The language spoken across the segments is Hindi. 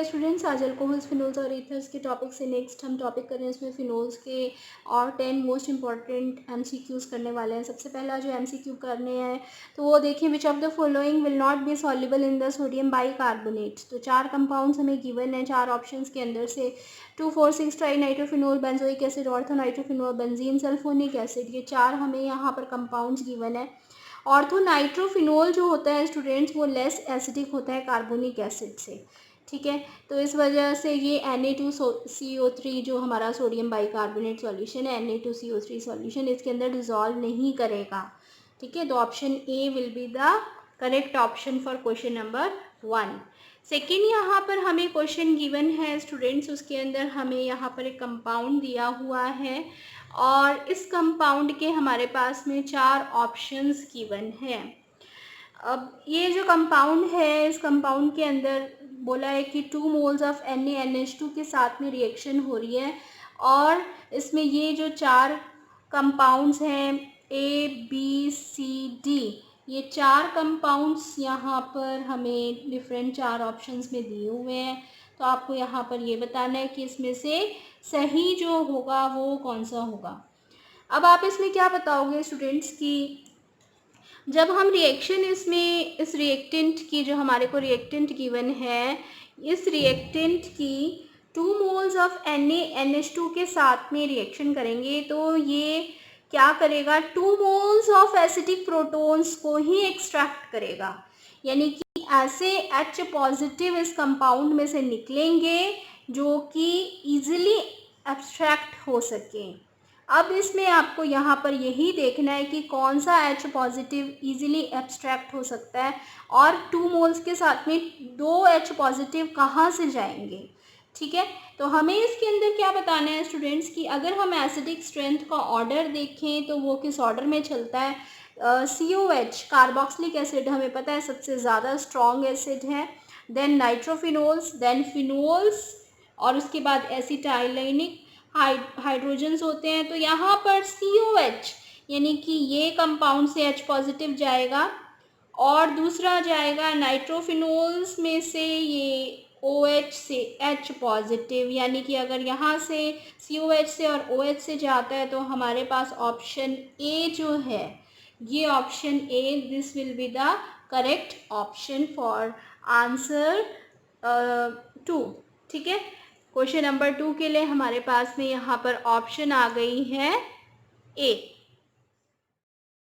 स्टूडेंट्स, आज अल्कोहल्स, फिनोल्स और ईथर्स के टॉपिक से नेक्स्ट हम टॉपिक करें इसमें फिनोल्स के और 10 मोस्ट इंपॉर्टेंट एमसीक्यूज करने वाले हैं। सबसे पहला जो एमसीक्यू करने हैं तो वो देखें, विच of the following will not be soluble in the sodium bicarbonate. तो 4 कंपाउंड्स हमें गिवन है 4 ऑप्शंस के अंदर से 2,4,6 try nitrophenol, benzoic acid, ortho nitrophenol, benzene, sulphonic acid. ये 4 हमें यहाँ पर कंपाउंड्स गिवन है। ऑर्थो नाइट्रोफिनोल जो होता है स्टूडेंट्स वो लेस एसिडिक होता है कार्बोनिक एसिड से, ठीक है। तो इस वजह से ये Na2CO3 जो हमारा सोडियम बाइकार्बोनेट सॉल्यूशन है, Na2CO3 सॉल्यूशन, इसके अंदर डिज़ोल्व नहीं करेगा, ठीक है। तो option A will be the correct option for question number 1। Second, यहाँ पर हमें क्वेश्चन गिवन है स्टूडेंट्स, उसके अंदर हमें यहाँ पर एक कंपाउंड दिया हुआ है और इस कंपाउंड के हमारे पास में 4 ऑप्शंस गिवन हैं। अब ये जो कंपाउंड है, इस कंपाउंड के अंदर बोला है कि 2 मोल्स ऑफ NaNH2 के साथ में रिएक्शन हो रही है और इसमें ये जो 4 कंपाउंड्स हैं ABCD, ये 4 कंपाउंड्स यहाँ पर हमें डिफरेंट 4 ऑप्शंस में दिए हुए हैं। तो आपको यहाँ पर ये बताना है कि इसमें से सही जो होगा वो कौन सा होगा। अब आप इसमें क्या बताओगे स्टूडेंट्स कि जब हम रिएक्शन इसमें इस रिएक्टेंट की, जो हमारे को रिएक्टेंट गिवन है, इस रिएक्टेंट की 2 मोल्स ऑफ NaNH2 के साथ में रिएक्शन करेंगे तो ये क्या करेगा, 2 मोल्स ऑफ एसिडिक प्रोटॉन्स को ही एक्सट्रैक्ट करेगा, यानी कि ऐसे H पॉजिटिव इस कंपाउंड में से निकलेंगे जो कि ईजिली एब्स्ट्रैक्ट हो सकें। अब इसमें आपको यहाँ पर यही देखना है कि कौन सा H पॉजिटिव ईजिली एब्स्ट्रैक्ट हो सकता है और 2 मोल्स के साथ में 2 H पॉजिटिव कहाँ से जाएंगे, ठीक है। तो हमें इसके अंदर क्या बताना है स्टूडेंट्स कि अगर हम एसिडिक स्ट्रेंथ का ऑर्डर देखें तो वो किस ऑर्डर में चलता है। COH कार्बोक्सिलिक एसिड हमें पता है सबसे ज़्यादा स्ट्रॉन्ग एसिड है, देन नाइट्रोफिनोल्स, देन फिनोल्स और उसके बाद एसिटाइलिनिक हाइड्रोजन्स होते हैं। तो यहाँ पर COH यानी कि ये कंपाउंड से H पॉजिटिव जाएगा और दूसरा जाएगा नाइट्रोफिनोल्स में से ये OH से H पॉजिटिव, यानी कि अगर यहाँ से COH से और OH से जाता है तो हमारे पास ऑप्शन ए जो है, ये option A, this will be the correct option for answer 2, ठीक है। क्वेश्चन नंबर 2 के लिए हमारे पास में यहाँ पर ऑप्शन आ गई है ए।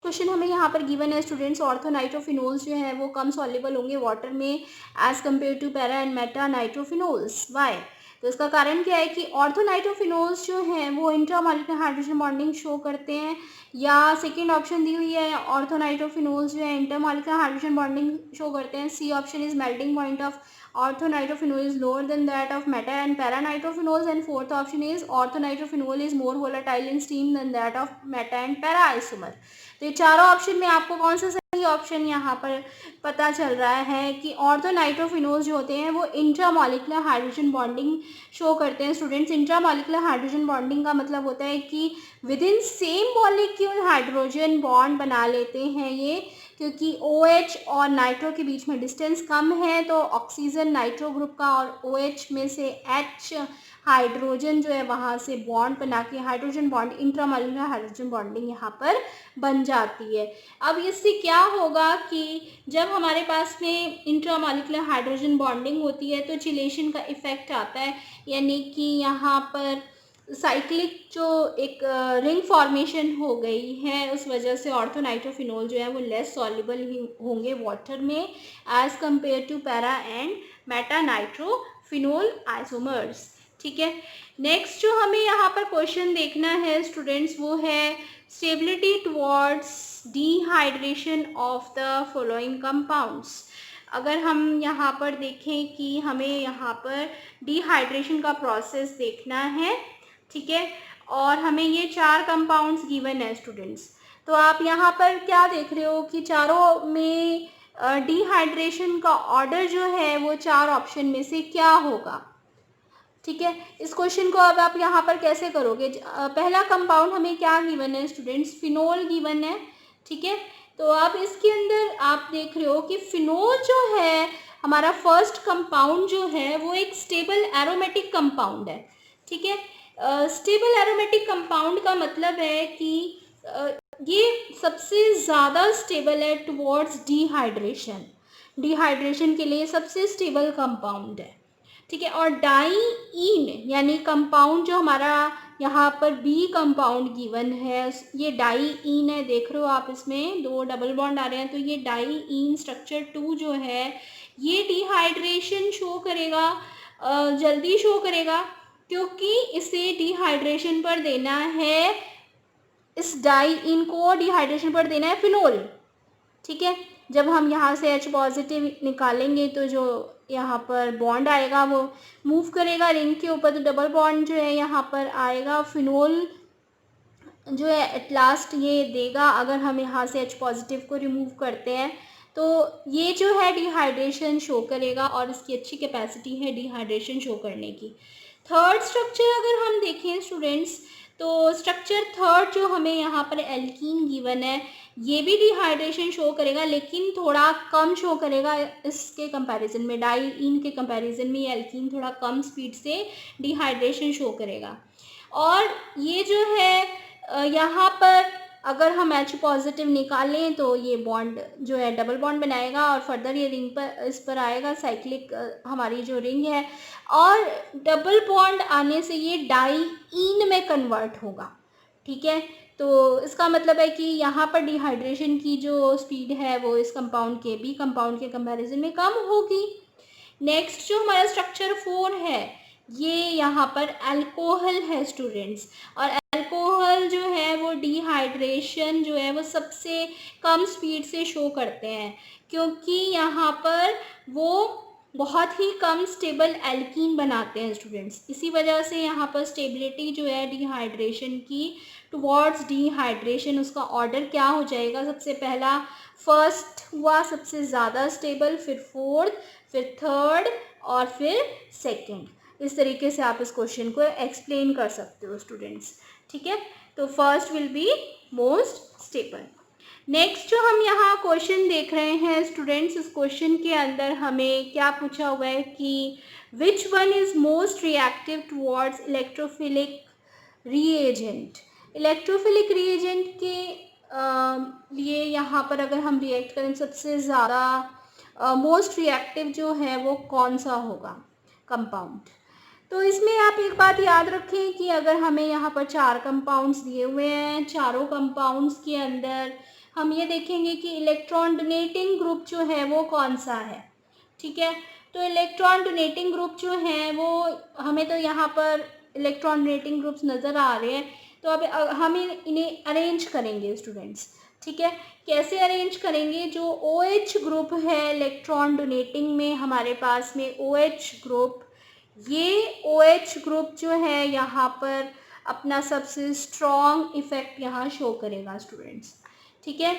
क्वेश्चन हमें यहाँ पर गिवन है स्टूडेंट्स, ऑर्थो नाइट्रोफिनोल्स जो है वो कम सॉल्युबल होंगे वाटर में as compare to para and meta nitrophenols. Why? तो इसका कारण क्या है कि ऑर्थो नाइट्रोफिनोल्स जो हैं वो इंट्रामॉलिक्यूलर हाइड्रोजन बॉन्डिंग शो करते हैं, या सेकेंड ऑप्शन दी हुई है ऑर्थो नाइट्रोफिनोल्स जो है इंटरमॉलिक्यूलर हाइड्रोजन बॉन्डिंग शो करते हैं। C option is melting point of ortho nitrophenols is lower than that of meta and para nitrophenols, and fourth option is ortho nitrophenol is more volatile in steam than that of meta and para isomer। तो ये चारों ऑप्शन में आपको कौन सा सही ऑप्शन यहाँ पर पता चल रहा है कि ऑर्थो नाइट्रोफिनोल्स जो होते हैं वो इंट्रामॉलिक्यूलर हाइड्रोजन बॉन्डिंग शो करते हैं। स्टूडेंट्स, इंट्रामॉलिक्यूलर हाइड्रोजन बॉन्डिंग का मतलब होता है कि with in same molecule hydrogen bond बना लेते हैं ये, क्योंकि OH और नाइट्रो के बीच में डिस्टेंस कम है तो ऑक्सीजन नाइट्रो ग्रुप का और OH में से H हाइड्रोजन जो है वहाँ से बॉन्ड बना के hydrogen bond, intramolecular hydrogen bonding यहाँ पर बन जाती है। अब इससे क्या होगा कि जब हमारे पास में इंट्रामॉलिक्यूलर हाइड्रोजन बॉन्डिंग होती है तो चिलेशन का इफ़ेक्ट आता है, यानी कि यहाँ पर साइक्लिक जो एक रिंग फॉर्मेशन हो गई है, उस वजह से ऑर्थो नाइट्रोफिनोल जो है वो लेस सॉल्युबल ही होंगे वाटर में as compare to para and meta nitrophenol isomers, ठीक है। नेक्स्ट जो हमें यहाँ पर क्वेश्चन देखना है स्टूडेंट्स वो है stability towards dehydration of the following compounds. अगर हम यहाँ पर देखें कि हमें यहाँ पर डिहाइड्रेशन का प्रोसेस देखना है, ठीक है, और हमें ये 4 कंपाउंड्स गिवन है स्टूडेंट्स। तो आप यहाँ पर क्या देख रहे हो कि चारों में डिहाइड्रेशन का ऑर्डर जो है वो 4 ऑप्शन में से क्या होगा, ठीक है। इस क्वेश्चन को अब आप यहाँ पर कैसे करोगे। पहला कंपाउंड हमें क्या गिवन है स्टूडेंट्स, फिनोल गिवन है, ठीक है। तो आप इसके अंदर आप देख रहे हो कि फिनोल जो है हमारा फर्स्ट कंपाउंड जो है वो एक स्टेबल एरोमेटिक कंपाउंड है, ठीक है। स्टेबल एरोमेटिक कंपाउंड का मतलब है कि ये सबसे ज़्यादा स्टेबल है टुवर्ड्स डिहाइड्रेशन, डिहाइड्रेशन के लिए सबसे स्टेबल कंपाउंड है, ठीक है। और डाईईन यानी कंपाउंड जो हमारा यहाँ पर बी कंपाउंड गिवन है, ये डाईईन है, देख रहे हो आप इसमें 2 डबल बॉन्ड आ रहे हैं, तो ये डाईईन स्ट्रक्चर 2 जो है ये डिहाइड्रेशन शो करेगा, जल्दी शो करेगा, क्योंकि इसे डिहाइड्रेशन पर देना है, इस डाईईन को डिहाइड्रेशन पर देना है फिनोल, ठीक है। जब हम यहाँ से H पॉजिटिव निकालेंगे तो जो यहाँ पर बॉन्ड आएगा वो मूव करेगा रिंग के ऊपर, तो डबल बॉन्ड जो है यहाँ पर आएगा, फिनोल जो है एट लास्ट ये देगा। अगर हम यहाँ से H पॉजिटिव को रिमूव करते हैं तो ये जो है डिहाइड्रेशन शो करेगा और इसकी अच्छी कैपेसिटी है डिहाइड्रेशन शो करने की। थर्ड स्ट्रक्चर अगर हम देखें स्टूडेंट्स, तो स्ट्रक्चर थर्ड जो हमें यहाँ पर एल्कीन गिवन है, ये भी डिहाइड्रेशन शो करेगा लेकिन थोड़ा कम शो करेगा इसके कंपैरिजन में, डाईईन के कंपैरिजन में एल्कीन थोड़ा कम स्पीड से डिहाइड्रेशन शो करेगा। और ये जो है यहाँ पर अगर हम H पॉजिटिव निकालें तो ये बॉन्ड जो है डबल बॉन्ड बनाएगा और फर्दर ये रिंग पर इस पर आएगा, साइक्लिक हमारी जो रिंग है, और डबल बॉन्ड आने से ये डाईईन में कन्वर्ट होगा, ठीक है। तो इसका मतलब है कि यहाँ पर डिहाइड्रेशन की जो स्पीड है वो इस कंपाउंड के बी कंपाउंड के कंपैरिजन में कम होगी। नेक्स्ट जो हमारा स्ट्रक्चर 4 है, ये यहाँ पर अल्कोहल है स्टूडेंट्स, और अल्कोहल जो है वो डिहाइड्रेशन जो है वो सबसे कम स्पीड से शो करते हैं, क्योंकि यहाँ पर वो बहुत ही कम स्टेबल एल्कीन बनाते हैं स्टूडेंट्स। इसी वजह से यहाँ पर स्टेबिलिटी जो है डिहाइड्रेशन की टुवर्ड्स डिहाइड्रेशन, उसका ऑर्डर क्या हो जाएगा, सबसे पहला फर्स्ट हुआ सबसे ज़्यादा स्टेबल, फिर फोर्थ, फिर थर्ड और फिर सेकंड। इस तरीके से आप इस क्वेश्चन को एक्सप्लेन कर सकते हो स्टूडेंट्स, ठीक है। तो first will be most stable. Next जो हम यहाँ क्वेश्चन देख रहे हैं स्टूडेंट्स, इस क्वेश्चन के अंदर हमें क्या पूछा हुआ है कि which one is most reactive towards electrophilic reagent. Electrophilic reagent के लिए यहाँ पर अगर हम रिएक्ट करें सबसे ज़्यादा मोस्ट रिएक्टिव जो है वो कौन सा होगा कंपाउंड। तो इसमें आप एक बात याद रखें कि अगर हमें यहाँ पर 4 कंपाउंड्स दिए हुए हैं, चारों कंपाउंड्स के अंदर हम ये देखेंगे कि इलेक्ट्रॉन डोनेटिंग ग्रुप जो है वो कौन सा है, ठीक है। तो इलेक्ट्रॉन डोनेटिंग ग्रुप जो है वो हमें तो यहाँ पर इलेक्ट्रॉन डोनेटिंग ग्रुप्स नज़र आ रहे हैं, तो अब हम इन्हें अरेंज करेंगे स्टूडेंट्स, ठीक है। कैसे अरेंज करेंगे, जो OH ग्रुप है इलेक्ट्रॉन डोनेटिंग में हमारे पास में OH ग्रुप, ये OH ग्रुप जो है यहाँ पर अपना सबसे स्ट्रॉन्ग इफ़ेक्ट यहाँ शो करेगा स्टूडेंट्स, ठीक है।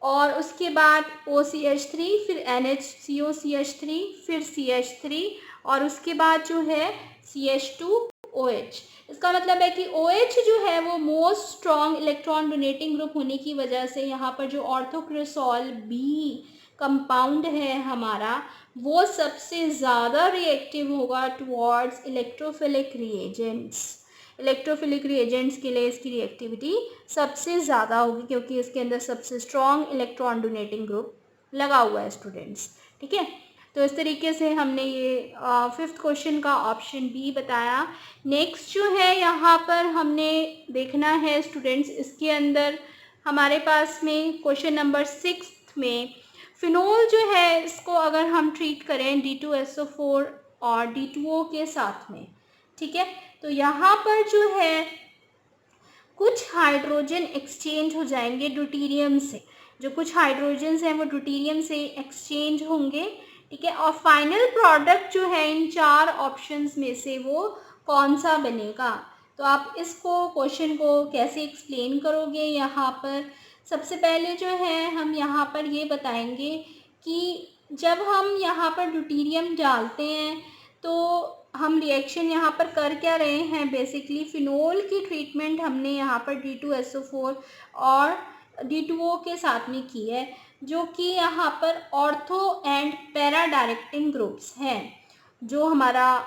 और उसके बाद OCH3, फिर NHCOCH3, फिर CH3 और उसके बाद जो है CH2OH। इसका मतलब है कि OH जो है वो most strong electron donating group होने की वजह से यहाँ पर जो ऑर्थोक्रेसॉल बी कंपाउंड है हमारा, वो सबसे ज़्यादा रिएक्टिव होगा towards electrophilic reagents. Electrophilic reagents के लिए इसकी रिएक्टिविटी सबसे ज़्यादा होगी, क्योंकि इसके अंदर सबसे स्ट्रॉन्ग इलेक्ट्रॉन डोनेटिंग ग्रुप लगा हुआ है स्टूडेंट्स, ठीक है। तो इस तरीके से हमने ये 5th क्वेश्चन का ऑप्शन बी बताया। नेक्स्ट जो है यहाँ पर हमने देखना है स्टूडेंट्स, इसके अंदर हमारे पास में क्वेश्चन नंबर 6 में फिनोल जो है इसको अगर हम ट्रीट करें D2SO4 और D2O के साथ में, ठीक है, तो यहाँ पर जो है कुछ हाइड्रोजन एक्सचेंज हो जाएंगे ड्यूटेरियम से, जो कुछ हाइड्रोजन्स हैं वो ड्यूटेरियम से एक्सचेंज होंगे, ठीक है। और फाइनल प्रोडक्ट जो है इन 4 ऑप्शंस में से वो कौन सा बनेगा। तो आप इसको क्वेश्चन को कैसे एक्सप्लेन करोगे, यहाँ पर सबसे पहले जो है हम यहाँ पर ये बताएंगे कि जब हम यहाँ पर ड्यूटेरियम डालते हैं तो हम रिएक्शन यहाँ पर कर क्या रहे हैं, बेसिकली फिनोल की ट्रीटमेंट हमने यहाँ पर D2SO4 और D2O के साथ में की है। जो कि यहाँ पर ortho and para directing groups हैं। जो हमारा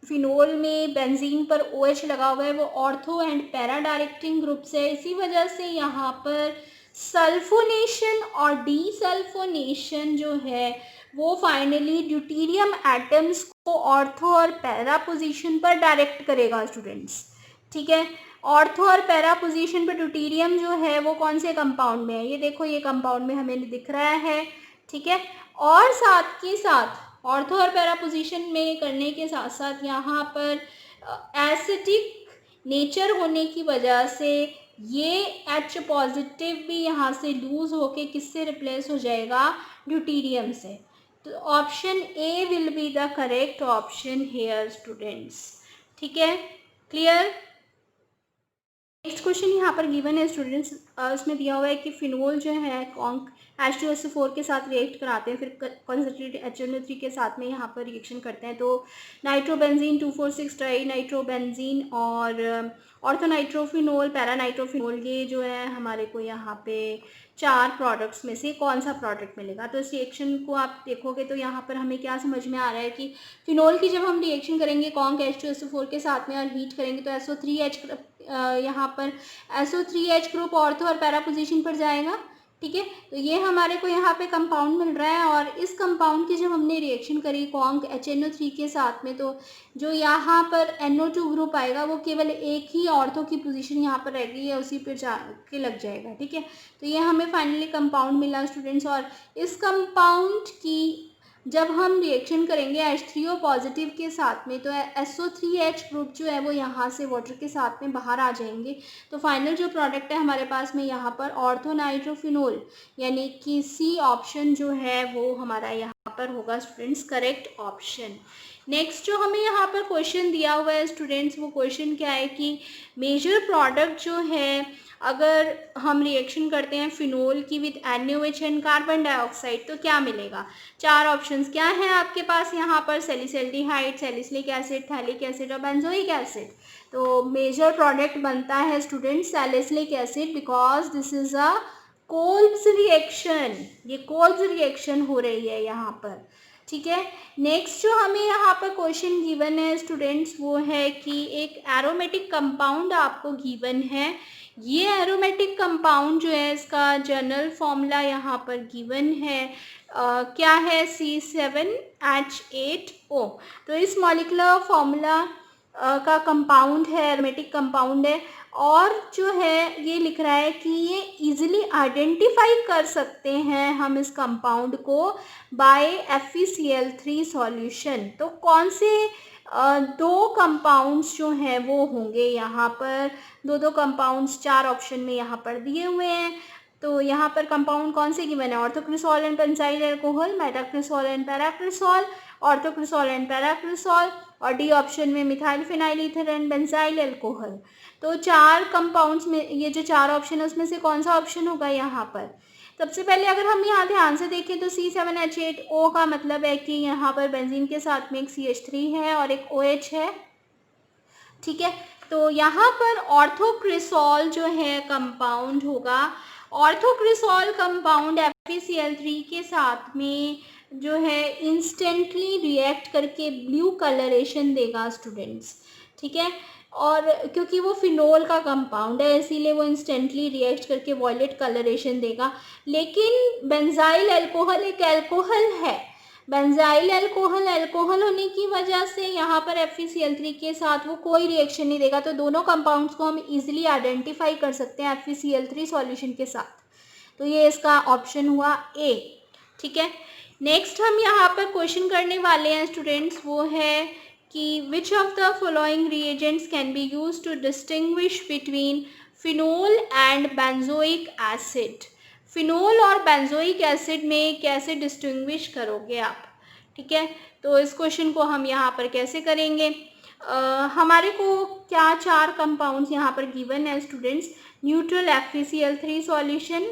फिनोल में बेंजीन पर OH लगा हुआ है वो ortho and para directing groups है। इसी वजह से यहाँ पर सल्फोनेशन और डीसल्फोनेशन जो है वो फाइनली ड्यूटेरियम एटम्स को ऑर्थो और पैरा पोजीशन पर डायरेक्ट करेगा स्टूडेंट्स। ठीक है, ऑर्थो और पैरा पोजीशन पर ड्यूटेरियम जो है वो कौन से कंपाउंड में है, ये देखो ये कंपाउंड में हमें दिख रहा है। ठीक है, और साथ के साथ ऑर्थो और पैरा पोजीशन में करने के साथ साथ यहाँ पर एसिडिक नेचर होने की वजह से ये H पॉजिटिव भी यहाँ से लूज होके किससे रिप्लेस हो जाएगा, ड्यूटेरियम से। तो option A will be the correct option here students. ठीक है, क्लियर। नेक्स्ट क्वेश्चन यहाँ पर गिवन है स्टूडेंट्स, इसमें दिया हुआ है कि फिनोल जो है कॉन्क H2SO4 के साथ रिएक्ट कराते हैं, फिर कंसंट्रेटेड HNO3 के साथ में यहाँ पर रिएक्शन करते हैं। तो नाइट्रोबेंजीन 2,4,6 ट्राई नाइट्रोबेंजीन और ऑर्थोनाइट्रोफिनोल पैरानाइट्रोफिनोल, ये जो है हमारे को यहाँ पे 4 प्रोडक्ट्स में से कौन सा प्रोडक्ट मिलेगा। तो इस रिएक्शन को आप देखोगे तो यहाँ पर हमें क्या समझ में आ रहा है कि फिनोल की जब हम रिएक्शन करेंगे कॉन्क H2SO4 के साथ में और हीट करेंगे तो SO3H यहाँ पर SO3H ग्रुप ऑर्थो और पैरा पोजीशन पर जाएगा। ठीक है, तो ये हमारे को यहाँ पे कंपाउंड मिल रहा है और इस कंपाउंड की जब हमने रिएक्शन करी कॉन्क HNO3 के साथ में तो जो यहाँ पर NO2 ग्रुप आएगा वो केवल एक ही ऑर्थो की पोजीशन यहाँ पर रह गई है, उसी पे जाके लग जाएगा। ठीक है, तो ये हमें फाइनली कंपाउंड मिला स्टूडेंट्स। और इस कंपाउंड की जब हम रिएक्शन करेंगे H3O पॉजिटिव के साथ में तो SO3H ग्रुप जो है वो यहाँ से वाटर के साथ में बाहर आ जाएंगे। तो फाइनल जो प्रोडक्ट है हमारे पास में यहाँ पर ऑर्थोनाइट्रोफिनोल, यानी कि सी ऑप्शन जो है वो हमारा यहाँ पर होगा स्टूडेंट्स करेक्ट ऑप्शन। नेक्स्ट जो हमें यहाँ पर क्वेश्चन दिया हुआ है स्टूडेंट्स, वो क्वेश्चन क्या है कि मेजर प्रोडक्ट जो है अगर हम रिएक्शन करते हैं फिनोल की with NaOH and carbon dioxide तो क्या मिलेगा। 4 ऑप्शंस क्या हैं आपके पास यहाँ पर, सैलिसिल्डिहाइड, सैलिसिलिक एसिड, थैलिक एसिड और बेंजोइक एसिड। तो मेजर प्रोडक्ट बनता है student salicylic acid because this is a Kolbe's reaction, ये कोल्ब्स रिएक्शन हो रही है यहाँ पर। ठीक है, नेक्स्ट जो हमें यहाँ पर क्वेश्चन गिवन है स्टूडेंट्स वो है कि एक एरोमेटिक कंपाउंड आपको गिवन है। ये एरोमेटिक कंपाउंड जो है इसका जनरल फॉर्मूला यहाँ पर गिवन है, क्या है C7H8O। तो इस मॉलिक्यूलर फॉर्मूला का कंपाउंड है, एरोमेटिक कंपाउंड है और जो है ये लिख रहा है कि ये इजीली आइडेंटिफाई कर सकते हैं हम इस कंपाउंड को बाय FeCl3 सॉल्यूशन। तो कौन से 2 कंपाउंड्स जो हैं वो होंगे यहाँ पर, 2 कंपाउंड्स 4 ऑप्शन में यहाँ पर दिए हुए हैं। तो यहाँ पर कंपाउंड कौन से गिवन है, orthocresol and benzyl alcohol, metacresol and paracresol, orthocresol and paracresol और डी ऑप्शन में methyl phenyl ether and benzyl alcohol. तो 4 कंपाउंड्स में ये जो 4 ऑप्शन है उसमें से कौन सा ऑप्शन होगा यहाँ पर। सबसे पहले अगर हम यहाँ ध्यान से देखें तो C7H8O का मतलब है कि यहाँ पर बेंजीन के साथ में एक CH3 है और एक OH है। ठीक है, तो यहाँ पर ऑर्थोक्रिसॉल जो है कंपाउंड होगा। ऑर्थोक्रिसॉल कंपाउंड FeCl3 के साथ में जो है इंस्टेंटली रिएक्ट करके ब्लू कलरेशन देगा स्टूडेंट्स। ठीक है, और क्योंकि वो फिनोल का कंपाउंड है इसीलिए वो इंस्टेंटली रिएक्ट करके वॉयलेट कलरेशन देगा। लेकिन बेंजाइल अल्कोहल एक अल्कोहल है, बेंजाइल अल्कोहल होने की वजह से यहाँ पर FeCl3 के साथ वो कोई रिएक्शन नहीं देगा। तो दोनों कंपाउंड्स को हम इजीली आइडेंटिफाई कर सकते हैं FeCl3 सॉल्यूशन के साथ। तो ये इसका ऑप्शन हुआ ए। ठीक है, नेक्स्ट हम यहाँ पर क्वेश्चन करने वाले हैं स्टूडेंट्स, वो है कि which of the following reagents can be use to distinguish between phenol and benzoic acid. Phenol और बेंजोइक एसिड में कैसे डिस्टिंग्विश करोगे आप। ठीक है, तो इस क्वेश्चन को हम यहाँ पर कैसे करेंगे, हमारे को क्या 4 कंपाउंड्स यहाँ पर गिवन है स्टूडेंट्स, न्यूट्रल FeCl3 सॉल्यूशन,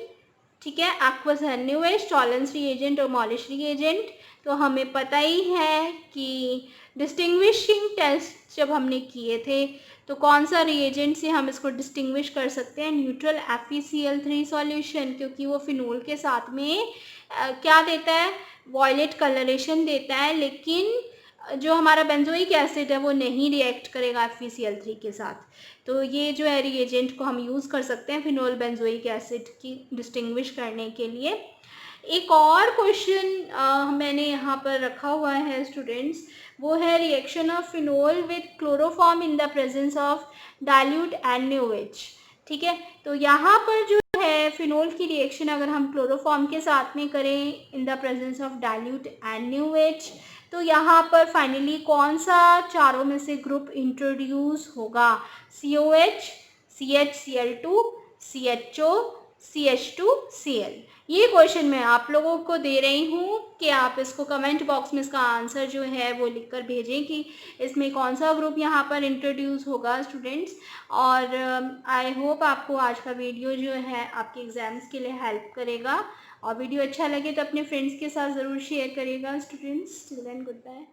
ठीक है, एक्वस NaOH, टॉलरेंस रिएजेंट और मॉलिश रिएजेंट। तो हमें पता ही है कि डिस्टिंग्विशिंग टेस्ट जब हमने किए थे तो कौन सा रिएजेंट से हम इसको डिस्टिंग्विश कर सकते हैं, न्यूट्रल FeCl3 सॉल्यूशन, क्योंकि वो फिनोल के साथ में क्या देता है, वॉयलेट कलरेशन देता है, लेकिन जो हमारा बेंजोइक एसिड है वो नहीं रिएक्ट करेगा FeCl3 के साथ। तो ये जो है रिएजेंट को हम यूज़ कर सकते हैं फिनोल बेंजोइक एसिड की डिस्टिंग्विश करने के लिए। एक और क्वेश्चन मैंने यहाँ पर रखा हुआ है स्टूडेंट्स, वो है reaction of phenol with chloroform in the presence of dilute NaOH। ठीक है, तो यहाँ पर जो है फिनोल की रिएक्शन अगर हम क्लोरोफॉर्म के साथ में करें in the presence of dilute NaOH, तो यहाँ पर फाइनली कौन सा चारों में से ग्रुप इंट्रोड्यूस होगा, COH, CHCl2, CHO, CH2Cl। ये क्वेश्चन मैं आप लोगों को दे रही हूँ कि आप इसको कमेंट बॉक्स में इसका आंसर जो है वो लिखकर भेजें कि इसमें कौन सा ग्रुप यहाँ पर इंट्रोड्यूस होगा स्टूडेंट्स। और आई होप आपको आज का वीडियो जो है आपके एग्ज़ाम्स के लिए हेल्प करेगा, और वीडियो अच्छा लगे तो अपने फ्रेंड्स के साथ ज़रूर शेयर करिएगा students. Till then good bye.